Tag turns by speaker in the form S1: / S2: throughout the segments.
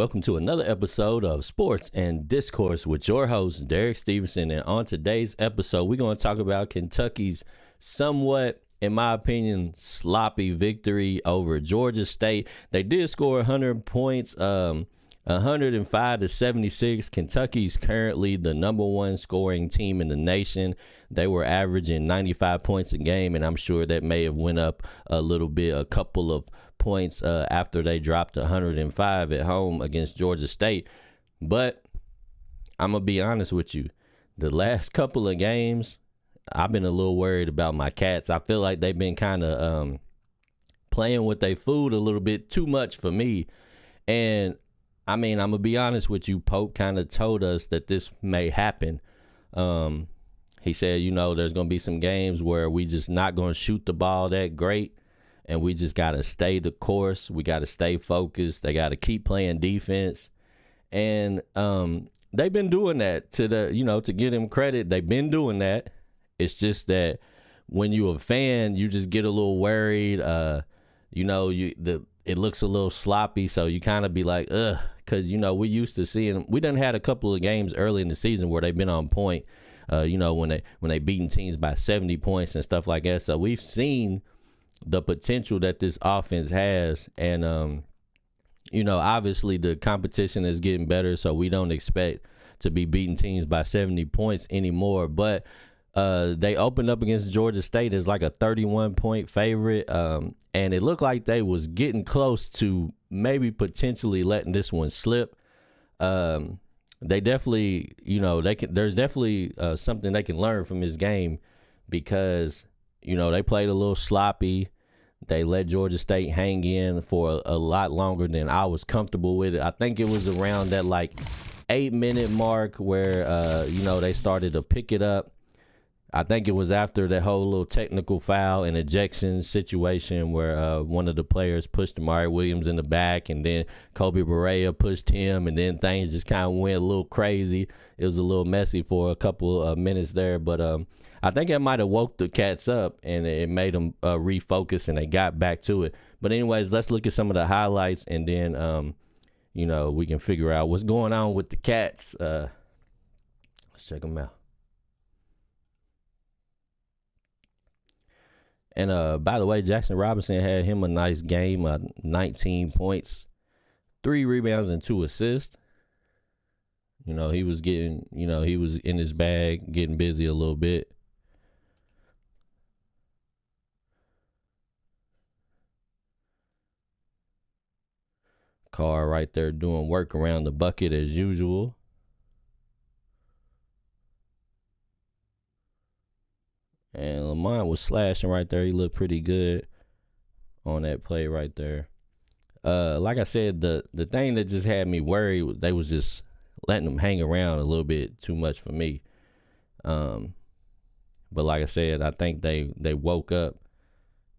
S1: Welcome to another episode of Sports and Discourse with your host, Derek Stevenson. And on today's episode, we're going to talk about Kentucky's somewhat, in my opinion, sloppy victory over Georgia State. They did score 100 points, 105 to 76. Kentucky's currently the number one scoring team in the nation. They were averaging 95 points a game, and I'm sure that may have went up a little bit, a couple of points after they dropped 105 at home against Georgia State. But I'm going to be honest with you. The last couple of games, I've been a little worried about my Cats. I feel like they've been kind of playing with their food a little bit too much for me. And, I mean, I'm going to be honest with you. Pope kind of told us that this may happen. He said, there's going to be some games where we just not going to shoot the ball that great. And we just got to stay the course. We got to stay focused. They got to keep playing defense. And they've been doing that to give them credit. They've been doing that. It's just that when you're a fan, you just get a little worried. It looks a little sloppy. So you kind of be like, ugh, because, we used to seeing, we done had a couple of games early in the season where they've been on point, when they beating teams by 70 points and stuff like that. So we've seen the potential that this offense has. And, obviously the competition is getting better, so we don't expect to be beating teams by 70 points anymore. But they opened up against Georgia State as like a 31-point favorite, and it looked like they was getting close to maybe potentially letting this one slip. They definitely, there's definitely something they can learn from this game because they played a little sloppy. They let Georgia State hang in for a lot longer than I was comfortable with it. I think it was around that 8-minute mark where, they started to pick it up. I think it was after that whole little technical foul and ejection situation where one of the players pushed Amari Williams in the back, and then Kobe Barea pushed him, and then things just kind of went a little crazy. It was a little messy for a couple of minutes there, but I think it might have woke the Cats up, and it made them refocus, and they got back to it. But anyways, let's look at some of the highlights, and then, we can figure out what's going on with the Cats. Let's check them out. And by the way, Jackson Robinson had him a nice game, 19 points, 3 rebounds, and 2 assists. He was getting, he was in his bag, getting busy a little bit. Carr right there doing work around the bucket as usual. And Lamont was slashing right there. He looked pretty good on that play right there. Like I said, the thing that just had me worried, they was just letting them hang around a little bit too much for me. But like I said, I think they woke up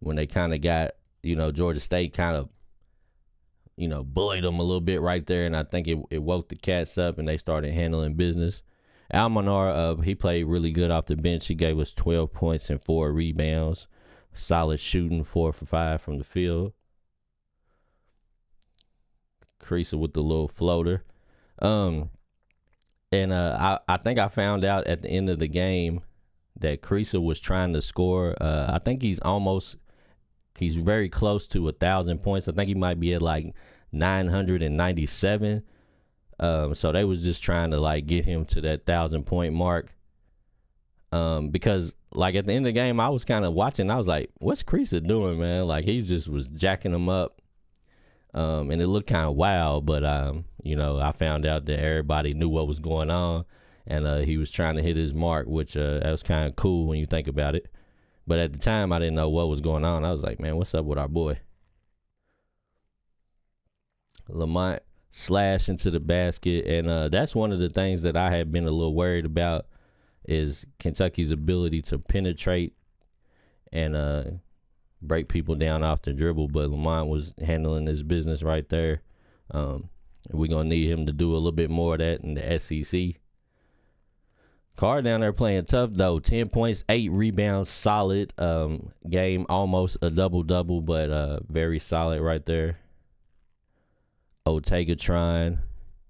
S1: when they kind of got, Georgia State kind of, bullied them a little bit right there. And I think it woke the Cats up and they started handling business. Almanar, he played really good off the bench. He gave us 12 points and 4 rebounds. Solid shooting, 4 for 5 from the field. Creaser with the little floater. I think I found out at the end of the game that Creaser was trying to score. I think he's very close to 1,000 points. I think he might be at 997. So they was just trying to get him to that 1,000-point mark. Because at the end of the game, I was kind of watching. I was like, what's Creaser doing, man? He just was jacking him up. And it looked kind of wild, but, I found out that everybody knew what was going on, and he was trying to hit his mark, which that was kind of cool when you think about it. But at the time, I didn't know what was going on. I was like, man, what's up with our boy? Lamont slash into the basket, and that's one of the things that I had been a little worried about is Kentucky's ability to penetrate and break people down off the dribble, but Lamont was handling his business right there. We're going to need him to do a little bit more of that in the SEC. Carr down there playing tough, though. 10 points, 8 rebounds, solid game, almost a double-double, but very solid right there. Otagatron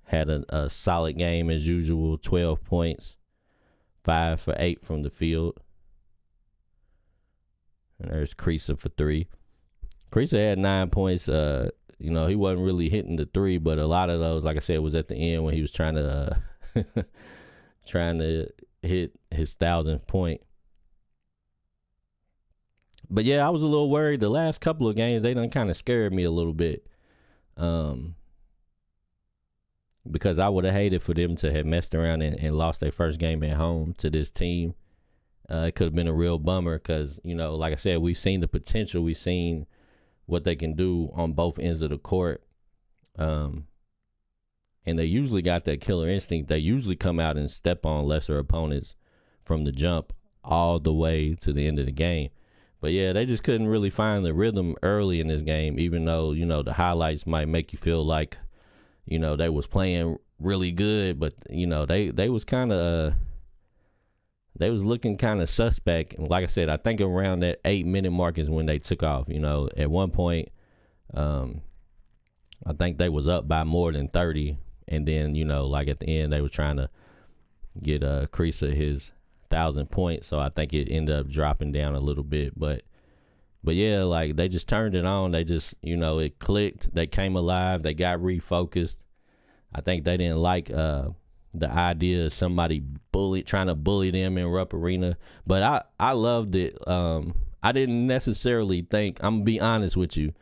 S1: had a solid game as usual, 12 points, 5 for 8 from the field. And there's Creasa for 3. Creasa had 9 points. He wasn't really hitting the 3, but a lot of those, like I said, was at the end when he was trying to hit his 1,000th point. But yeah, I was a little worried. The last couple of games, they done kind of scared me a little bit. Because I would have hated for them to have messed around and lost their first game at home to this team. It could have been a real bummer because, like I said, we've seen the potential. We've seen what they can do on both ends of the court. And they usually got that killer instinct. They usually come out and step on lesser opponents from the jump all the way to the end of the game. But, yeah, they just couldn't really find the rhythm early in this game, even though, the highlights might make you feel like, they was playing really good. But, they was kind of they was looking kind of suspect. And like I said, I think around that 8-minute mark is when they took off. At one point, I think they was up by more than 30. And then, like at the end, they were trying to get Creasa his 1,000 points. So I think it ended up dropping down a little bit. But yeah, like they just turned it on. They just, it clicked. They came alive. They got refocused. I think they didn't like the idea of somebody trying to bully them in Rupp Arena. But I loved it. I didn't necessarily think, I'm going to be honest with you,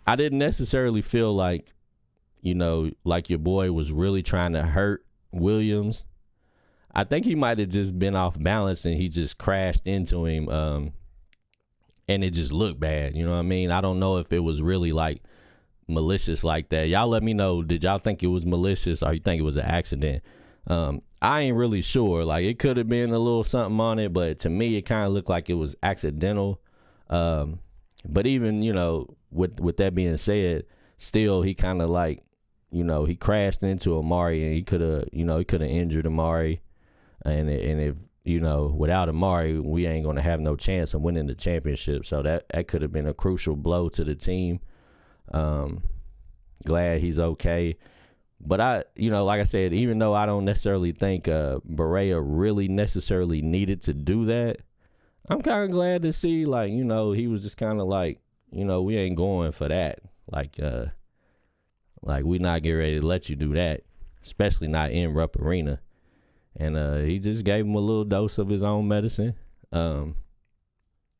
S1: I didn't necessarily feel like, like your boy was really trying to hurt Williams. I think he might have just been off balance and he just crashed into him. And it just looked bad. You know what I mean? I don't know if it was really like malicious like that. Y'all let me know. Did y'all think it was malicious or you think it was an accident? I ain't really sure. Like it could have been a little something on it, but to me it kind of looked like it was accidental. But even, with that being said, still he kind of like, he crashed into Amari and he could have injured Amari. And if, without Amari, we ain't going to have no chance of winning the championship. So that could have been a crucial blow to the team. Glad he's okay. But like I said, even though I don't necessarily think Barea really necessarily needed to do that, I'm kind of glad to see, like, he was just kind of like, we ain't going for that. Like we not getting ready to let you do that, especially not in Rupp Arena. And he just gave him a little dose of his own medicine. They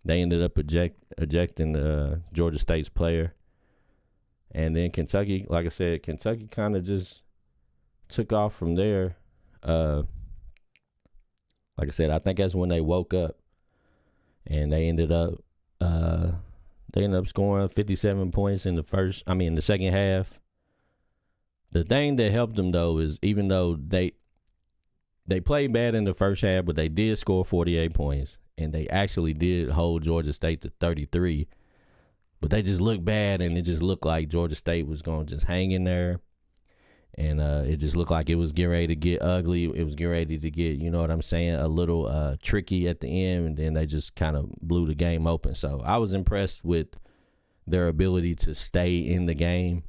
S1: ended up ejecting Georgia State's player. And then Kentucky, like I said, Kentucky kind of just took off from there. Like I said, I think that's when they woke up. And they ended up scoring 57 points in the second half. The thing that helped them, though, is even though they played bad in the first half, but they did score 48 points. And they actually did hold Georgia State to 33. But they just looked bad, and it just looked like Georgia State was going to just hang in there. And it just looked like it was getting ready to get ugly. It was getting ready to get, a little tricky at the end. And then they just kind of blew the game open. So I was impressed with their ability to stay in the game,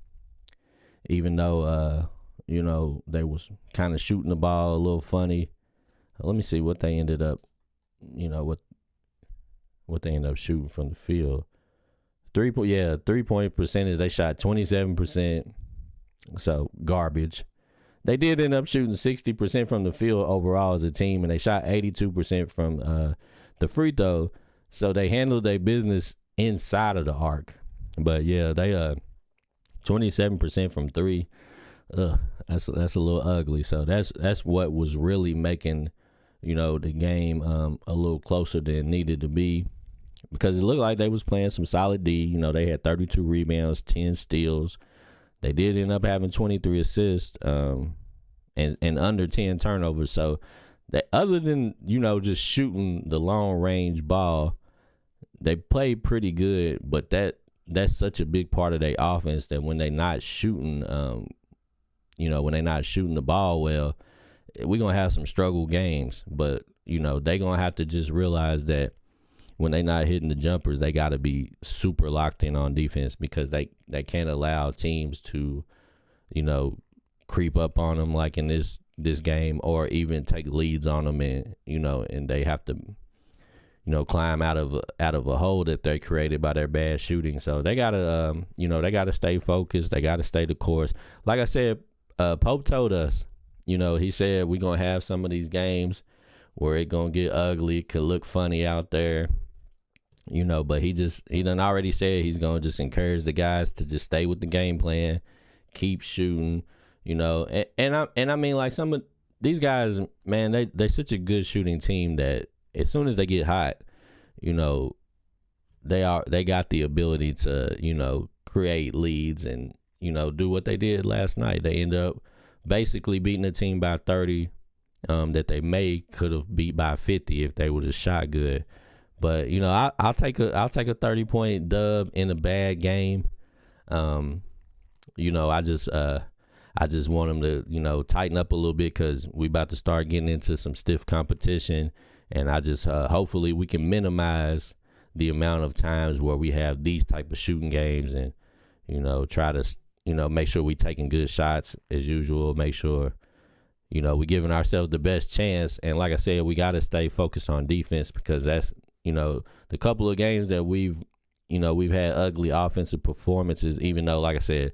S1: even though, they was kind of shooting the ball a little funny. Let me see what they ended up, what they ended up shooting from the field. 3-point percentage, they shot 27%. So garbage. They did end up shooting 60% from the field overall as a team, and they shot 82% from the free throw. So they handled their business inside of the arc. But yeah, they 27% from 3. That's a little ugly. So that's what was really making, the game a little closer than it needed to be. Because it looked like they was playing some solid D. They had 32 rebounds, 10 steals. They did end up having 23 assists and under 10 turnovers. So, other than, just shooting the long-range ball, they played pretty good. But that's such a big part of their offense that when they're not shooting, when they're not shooting the ball well, we're going to have some struggle games. But, they're going to have to just realize that when they're not hitting the jumpers, they got to be super locked in on defense because they can't allow teams to creep up on them like in this game, or even take leads on them, and they have to climb out of a hole that they created by their bad shooting. So they gotta they gotta stay focused. They gotta stay the course. Like I said, Pope told us, he said we're gonna have some of these games where it gonna get ugly, could look funny out there, but he done already said he's gonna just encourage the guys to just stay with the game plan, keep shooting, and I mean, like, some of these guys, man, they such a good shooting team that as soon as they get hot, they got the ability to create leads and do what they did last night. They end up basically beating a team by 30 that they could have beat by 50 if they would have shot good. But I'll take a 30-point dub in a bad game. I just want them to tighten up a little bit, because we about to start getting into some stiff competition, and I just hopefully we can minimize the amount of times where we have these type of shooting games, and try to make sure we taking good shots as usual, make sure we giving ourselves the best chance. And like I said, we got to stay focused on defense, because that's the couple of games that we've had ugly offensive performances, even though, like I said,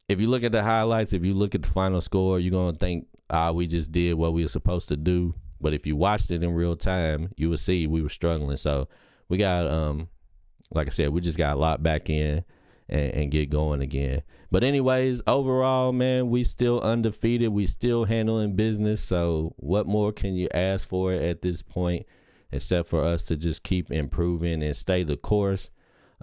S1: if you look at the highlights, if you look at the final score, you're going to think, we just did what we were supposed to do. But if you watched it in real time, you would see we were struggling. So we got, like I said, we just got a lot back in and get going again. But anyways, overall, man, we still undefeated. We still handling business. So what more can you ask for at this point, except for us to just keep improving and stay the course?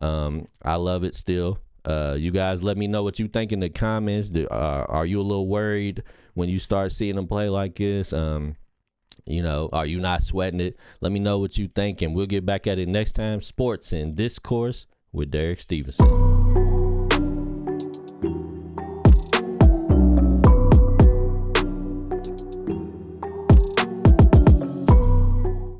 S1: I love it still. You guys let me know what you think in the comments. Are you a little worried when you start seeing them play like this? Are you not sweating it? Let me know what you think, and we'll get back at it next time. Sports and Discourse with Derek Stevenson.